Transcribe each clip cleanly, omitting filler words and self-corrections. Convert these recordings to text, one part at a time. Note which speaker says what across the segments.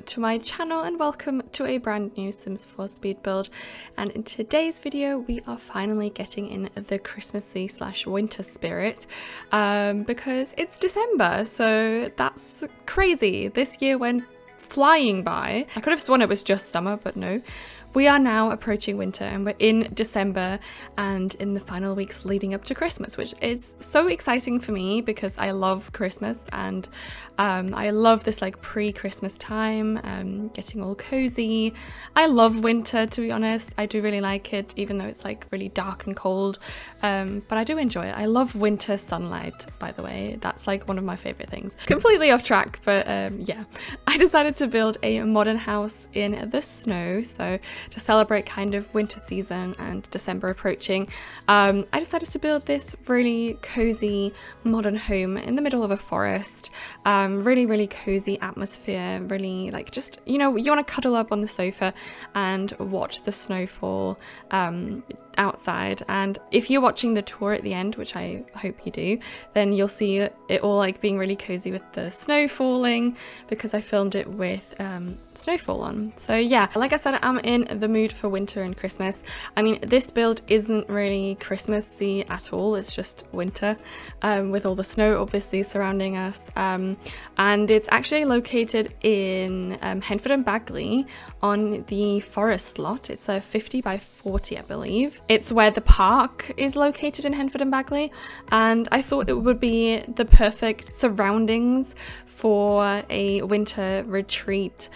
Speaker 1: to my channel and welcome to a brand new Sims 4 speed build. And in today's video we are finally getting in the Christmassy / winter spirit because it's December, so that's crazy. This year went flying by. I could have sworn it was just summer, but no. We are now approaching winter and we're in December and in the final weeks leading up to Christmas, which is so exciting for me because I love Christmas and I love this like pre-Christmas time, getting all cozy. I love winter, to be honest. I do really like it, even though it's like really dark and cold, but I do enjoy it. I love winter sunlight, by the way. That's like one of my favorite things. Completely off track, but yeah. I decided to build a modern house in the snow, so to celebrate kind of winter season and December approaching, I decided to build this really cozy modern home in the middle of a forest. Really cozy atmosphere, really like just, you know, you want to cuddle up on the sofa and watch the snowfall outside. And if you're watching the tour at the end, which I hope you do, then you'll see it all like being really cozy with the snow falling because I filmed it with snowfall on. So yeah, like I said, I'm in the mood for winter and Christmas. I mean, this build isn't really Christmassy at all, it's just winter with all the snow obviously surrounding us, and it's actually located in Henford-on-Bagley on the forest lot. It's a 50 by 40, I believe. It's where the park is located in Henford-on-Bagley, and I thought it would be the perfect surroundings for a winter retreat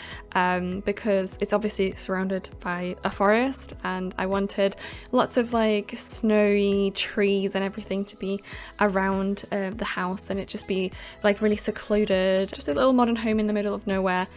Speaker 1: because it's obviously surrounded by a forest, and I wanted lots of like snowy trees and everything to be around the house, and it just be like really secluded, just a little modern home in the middle of nowhere,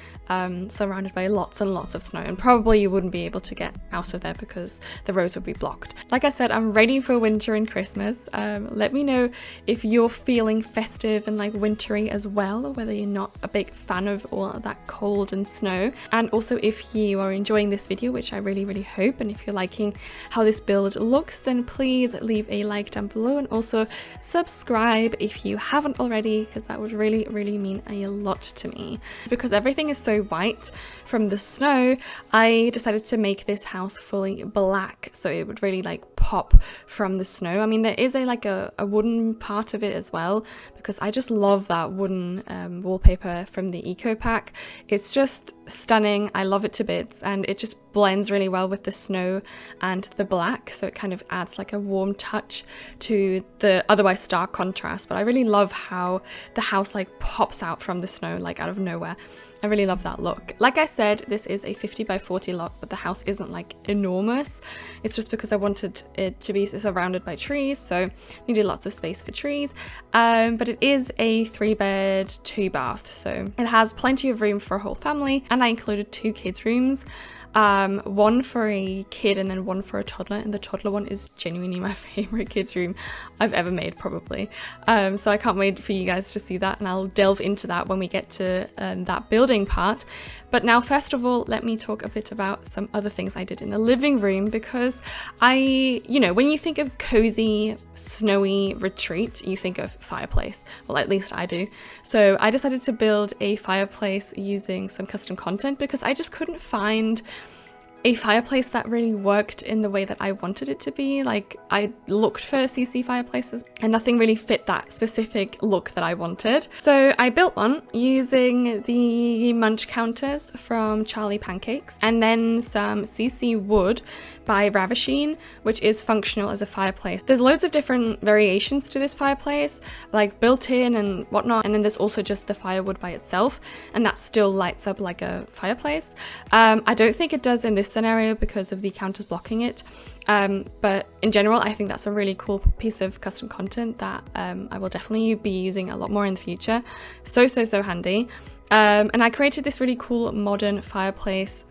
Speaker 1: surrounded by lots and lots of snow, and probably you wouldn't be able to get out of there because the roads would be blocked. Like I said, I'm ready for winter and Christmas. Let me know if you're feeling festive and like wintry as well, or whether you're not a big fan of all of that cold and snow. And also if you are enjoying this video, which I really hope, and if you're liking how this build looks, then please leave a like down below and also subscribe if you haven't already, because that would really mean a lot to me. Because everything is so white from the snow, I decided to make this house fully black so it would really like pop from the snow. I mean, there is a wooden part of it as well, because I just love that wooden wallpaper from the eco pack. It's just stunning. I love it to bits, and it just blends really well with the snow and the black, so it kind of adds like a warm touch to the otherwise stark contrast. But I really love how the house like pops out from the snow like out of nowhere. I really love that look. Like I said, this is a 50 by 40 lot, but the house isn't like enormous. It's just because I wanted it to be surrounded by trees, so needed lots of space for trees. But it is a 3-bed 2-bath, so it has plenty of room for a whole family, and I included 2 kids' rooms. One for a kid and then one for a toddler, and the toddler one is genuinely my favorite kids room I've ever made, probably. So I can't wait for you guys to see that, and I'll delve into that when we get to that building part. But now, first of all, let me talk a bit about some other things I did in the living room, because you know, when you think of cozy, snowy retreat, you think of fireplace. Well, at least I do. So I decided to build a fireplace using some custom content because I just couldn't find a fireplace that really worked in the way that I wanted it to be. Like, I looked for CC fireplaces and nothing really fit that specific look that I wanted. So I built one using the munch counters from Charlie Pancakes and then some CC wood by Ravisheen, which is functional as a fireplace. There's loads of different variations to this fireplace, like built-in and whatnot, and then there's also just the firewood by itself, and that still lights up like a fireplace. I don't think it does in this scenario because of the counters blocking it, but in general I think that's a really cool piece of custom content that I will definitely be using a lot more in the future. So handy. And I created this really cool modern fireplace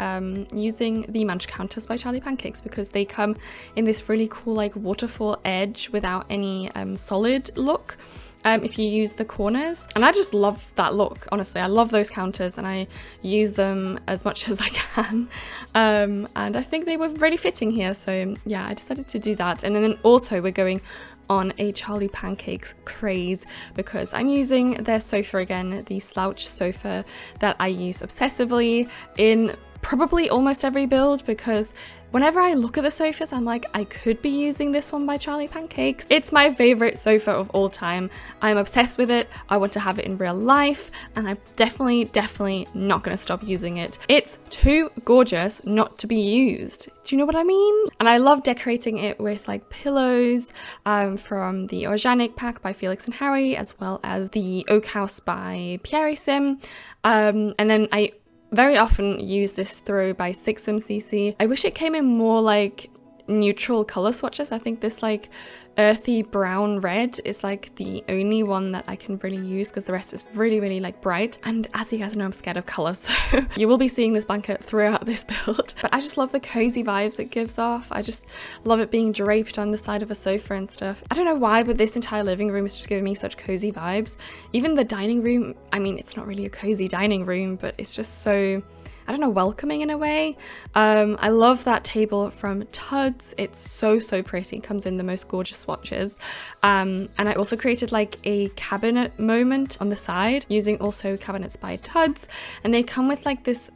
Speaker 1: using the munch counters by Charlie Pancakes because they come in this really cool like waterfall edge without any solid look. if you use the corners. And I just love that look, honestly. I love those counters and I use them as much as I can. And I think they were really fitting here. So yeah, I decided to do that. And then also we're going on a Charlie Pancakes craze because I'm using their sofa again, the slouch sofa that I use obsessively in probably almost every build, because whenever I look at the sofas, I'm like, I could be using this one by Charlie Pancakes. It's my favorite sofa of all time. I'm obsessed with it. I want to have it in real life, and I'm definitely not going to stop using it. It's too gorgeous not to be used. Do you know what I mean? And I love decorating it with like pillows from the Organic pack by Felix and Harry, as well as the Oak House by Pierre Sim. And then I very often use this throw by SixMCC. I wish it came in more like neutral color swatches. I think this like earthy brown red is like the only one that I can really use, because the rest is really like bright. And as you guys know, I'm scared of color, so you will be seeing this blanket throughout this build. But I just love the cozy vibes it gives off. I just love it being draped on the side of a sofa and stuff. I don't know why, but this entire living room is just giving me such cozy vibes. Even the dining room, I mean, it's not really a cozy dining room, but it's just so, I don't know, welcoming in a way. I love that table from Tuds. It's so pretty. It comes in the most gorgeous swatches. And I also created like a cabinet moment on the side using also cabinets by Tuds, and they come with like this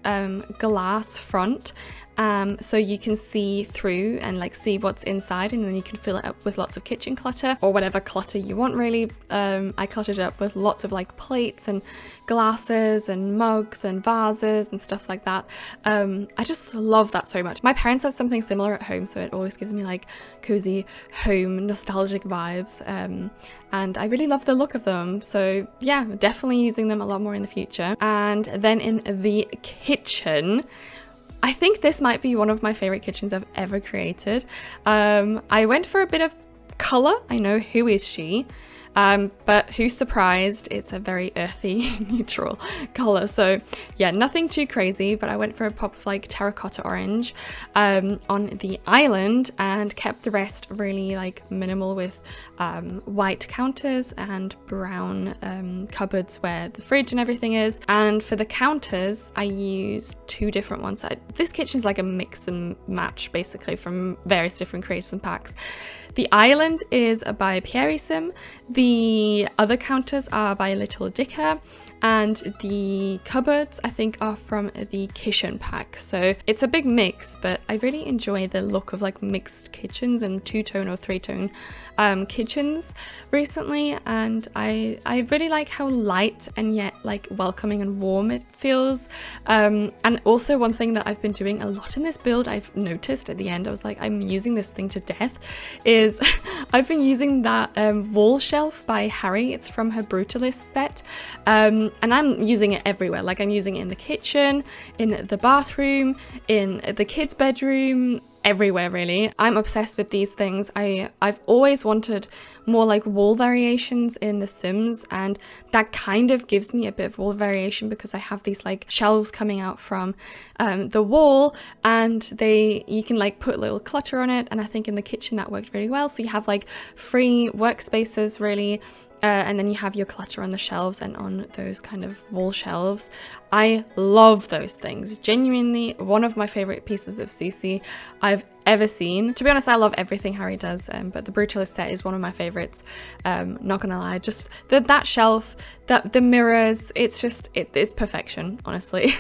Speaker 1: glass front. So you can see through and like see what's inside, and then you can fill it up with lots of kitchen clutter or whatever clutter you want, really. I cluttered it up with lots of like plates and glasses and mugs and vases and stuff like that. I just love that so much. My parents have something similar at home, so it always gives me like cozy home nostalgic vibes. And I really love the look of them. So yeah, definitely using them a lot more in the future. And then in the kitchen, I think this might be one of my favorite kitchens I've ever created. I went for a bit of color. I know, who is she? But who's surprised? It's a very earthy neutral color. So yeah, nothing too crazy, but I went for a pop of like terracotta orange on the island, and kept the rest really like minimal with white counters and brown cupboards where the fridge and everything is. And for the counters, I used two different ones. This kitchen is like a mix and match basically from various different creators and packs. The island is by Pierre Sim, the other counters are by Little Dicker, and the cupboards I think are from the kitchen pack. So it's a big mix, but I really enjoy the look of like mixed kitchens and two-tone or three-tone kitchens recently, and I really like how light and yet like welcoming and warm it feels. And also one thing that I've been doing a lot in this build, I've noticed at the end, I was like, I'm using this thing to death, is I've been using that wall shelf by Harry. It's from her Brutalist set, and I'm using it everywhere. Like I'm using it in the kitchen, in the bathroom, in the kids' bedroom, everywhere really. I'm obsessed with these things. I've always wanted more like wall variations in The Sims, and that kind of gives me a bit of wall variation because I have these like shelves coming out from the wall, and you can like put little clutter on it, and I think in the kitchen that worked really well. So you have like free workspaces really. And then you have your clutter on the shelves and on those kind of wall shelves. I love those things. Genuinely one of my favorite pieces of CC I've ever seen. To be honest, I love everything Harry does, but the Brutalist set is one of my favorites. Not gonna lie, just that shelf, the mirrors, it's perfection, honestly.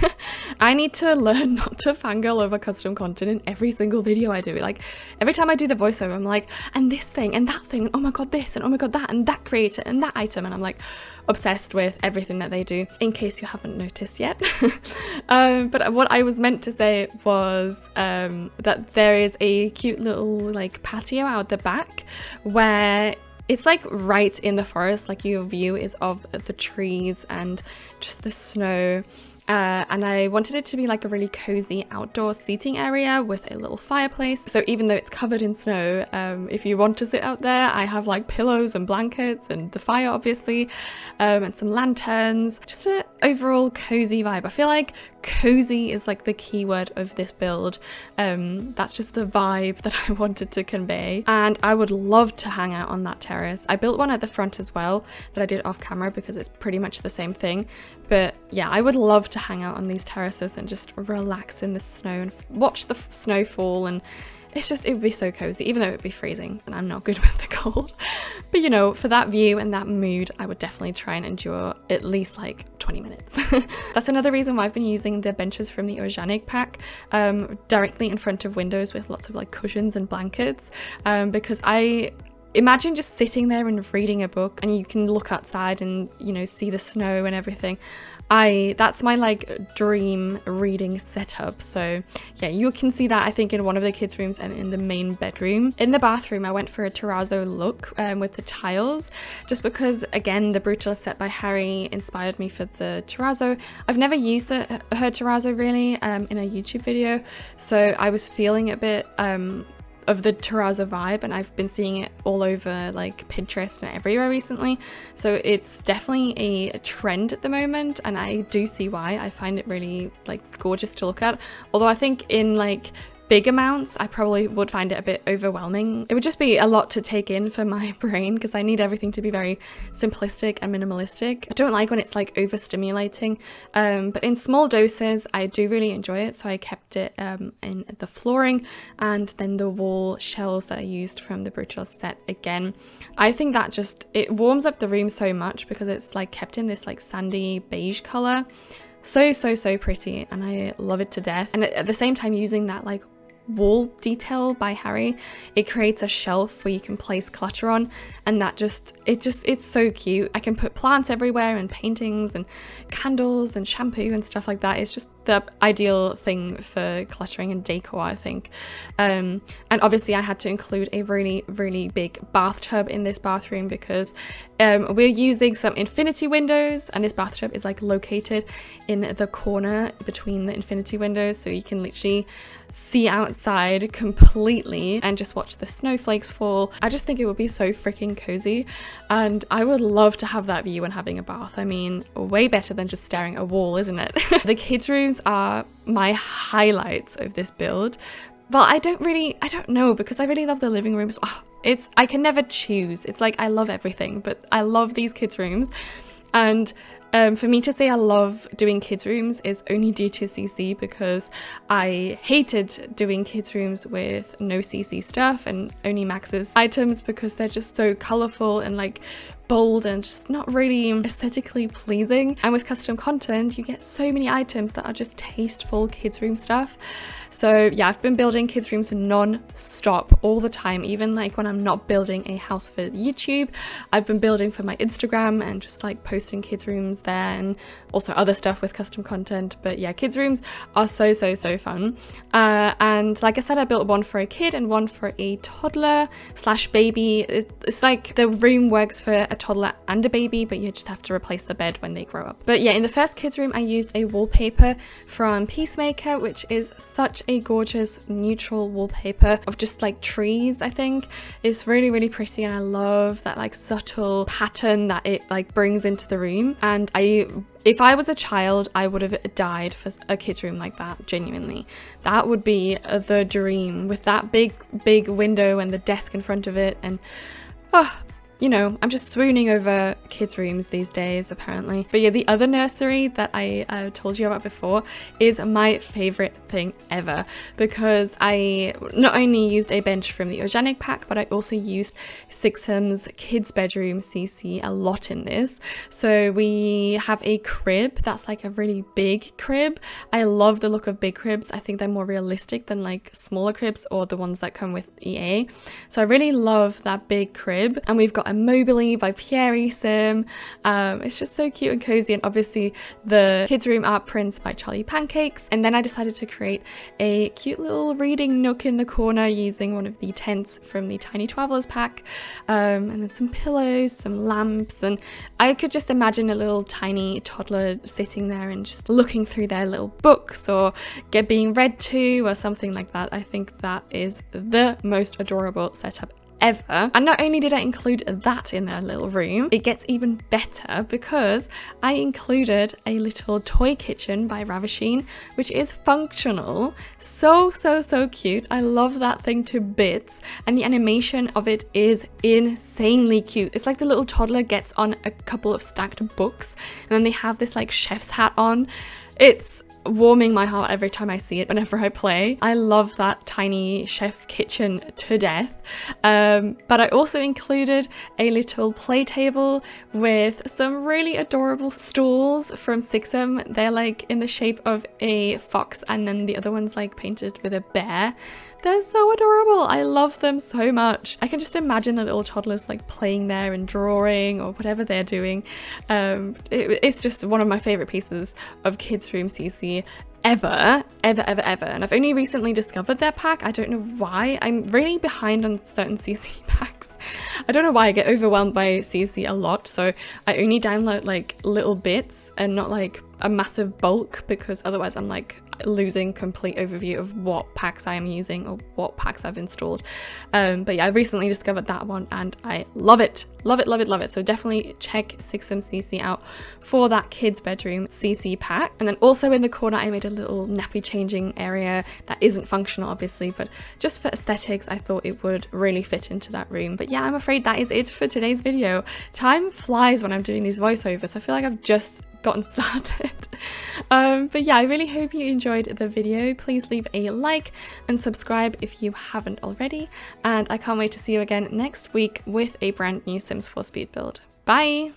Speaker 1: I need to learn not to fangirl over custom content in every single video I do. Like every time I do the voiceover, I'm like, and this thing and that thing, and oh my god this, and oh my god that, and that creator and that item, and I'm like obsessed with everything that they do, in case you haven't noticed yet. But what I was meant to say was that there is a cute little like patio out the back where it's like right in the forest, like your view is of the trees and just the snow. and I wanted it to be like a really cozy outdoor seating area with a little fireplace. So even though it's covered in snow, if you want to sit out there, I have like pillows and blankets and the fire obviously, and some lanterns, just an overall cozy vibe. I feel like cozy is like the key word of this build. That's just the vibe that I wanted to convey, and I would love to hang out on that terrace. I built one at the front as well that I did off camera because it's pretty much the same thing, but yeah, I would love to hang out on these terraces and just relax in the snow and watch the snow fall, and it would be so cozy, even though it would be freezing and I'm not good with the cold. But you know, for that view and that mood, I would definitely try and endure at least like 20 minutes. That's another reason why I've been using the benches from the evarotky pack directly in front of windows with lots of like cushions and blankets, because I imagine just sitting there and reading a book and you can look outside and, you know, see the snow and everything. That's my like dream reading setup. So yeah, you can see that I think in one of the kids' rooms and in the main bedroom. In the bathroom, I went for a terrazzo look with the tiles, just because again, the Brutalist set by Harry inspired me for the terrazzo. I've never used her terrazzo really in a YouTube video, so I was feeling a bit of the terrazzo vibe, and I've been seeing it all over like Pinterest and everywhere recently, so it's definitely a trend at the moment, and I do see why. I find it really like gorgeous to look at, although I think in like big amounts I probably would find it a bit overwhelming. It would just be a lot to take in for my brain because I need everything to be very simplistic and minimalistic. I don't like when it's like overstimulating, but in small doses I do really enjoy it, so I kept it in the flooring and then the wall shelves that I used from the Brutalist set again. I think that just, it warms up the room so much because it's like kept in this like sandy beige color. So pretty, and I love it to death. And at the same time, using that like wall detail by Harry, it creates a shelf where you can place clutter on, and that it's so cute. I can put plants everywhere and paintings and candles and shampoo and stuff like that. It's just the ideal thing for cluttering and decor, I think. And obviously I had to include a really big bathtub in this bathroom because we're using some infinity windows, and this bathtub is like located in the corner between the infinity windows, so you can literally see outside completely and just watch the snowflakes fall. I just think it would be so freaking cozy, and I would love to have that view when having a bath. I mean, way better than just staring at a wall, isn't it? The kids' rooms are my highlights of this build. Well, I don't know, because I really love the living rooms. Oh, I can never choose. It's like I love everything, but I love these kids' rooms. And for me to say I love doing kids' rooms is only due to CC, because I hated doing kids' rooms with no CC stuff and only Max's items, because they're just so colourful and like bold and just not really aesthetically pleasing. And with custom content, you get so many items that are just tasteful kids' room stuff. So yeah, I've been building kids' rooms non-stop all the time, even like when I'm not building a house for YouTube. I've been building for my Instagram and just like posting kids' rooms there, and also other stuff with custom content. But yeah, kids' rooms are so fun. And like I said, I built one for a kid and one for a toddler / baby. It's like the room works for a toddler and a baby, but you just have to replace the bed when they grow up. But yeah, in the first kids' room I used a wallpaper from Peacemaker, which is such a gorgeous neutral wallpaper of just like trees. I think it's really pretty, and I love that like subtle pattern that it like brings into the room. And if I was a child, I would have died for a kids' room like that, genuinely. That would be the dream, with that big window and the desk in front of it. And you know, I'm just swooning over kids' rooms these days, apparently. But yeah, the other nursery that I told you about before is my favorite thing ever, because I not only used a bench from the organic pack, but I also used Sixham's kids' bedroom CC a lot in this. So we have a crib that's like a really big crib. I love the look of big cribs. I think they're more realistic than like smaller cribs or the ones that come with EA. So I really love that big crib. And we've got got a Mobily by Pierre Sim. It's just so cute and cozy, and obviously the kids room art prints by Charlie Pancakes. And then I decided to create a cute little reading nook in the corner using one of the tents from the Tiny Travelers pack, and then some pillows, some lamps, and I could just imagine a little tiny toddler sitting there and just looking through their little books or being read to or something like that. I think that is the most adorable setup ever. And not only did I include that in their little room, it gets even better because I included a little toy kitchen by Ravisheen, which is functional. So cute. I love that thing to bits, and the animation of it is insanely cute. It's like the little toddler gets on a couple of stacked books and then they have this like chef's hat on. It's warming my heart every time I see it whenever I play. I love that tiny chef kitchen to death. But I also included a little play table with some really adorable stools from Sixum. They're like in the shape of a fox, and then the other one's like painted with a bear. They're so adorable. I love them so much. I can just imagine the little toddlers like playing there and drawing or whatever they're doing. It's just one of my favorite pieces of Kids Room CC ever. And I've only recently discovered their pack. I don't know why. I'm really behind on certain CC packs. I don't know why I get overwhelmed by CC a lot, so I only download like little bits and not like a massive bulk, because otherwise I'm like losing complete overview of what packs I am using or what packs I've installed. But yeah, I recently discovered that one and I love it. Love it. So definitely check Sixum CC out for that kids bedroom CC pack. And then also in the corner I made a little nappy changing area that isn't functional obviously, but just for aesthetics I thought it would really fit into that room. But yeah, I'm afraid that is it for today's video. Time flies when I'm doing these voiceovers. I feel like I've just gotten started. But yeah, I really hope you enjoyed the video. Please leave a like and subscribe if you haven't already, and I can't wait to see you again next week with a brand new Sims 4 speed build. Bye!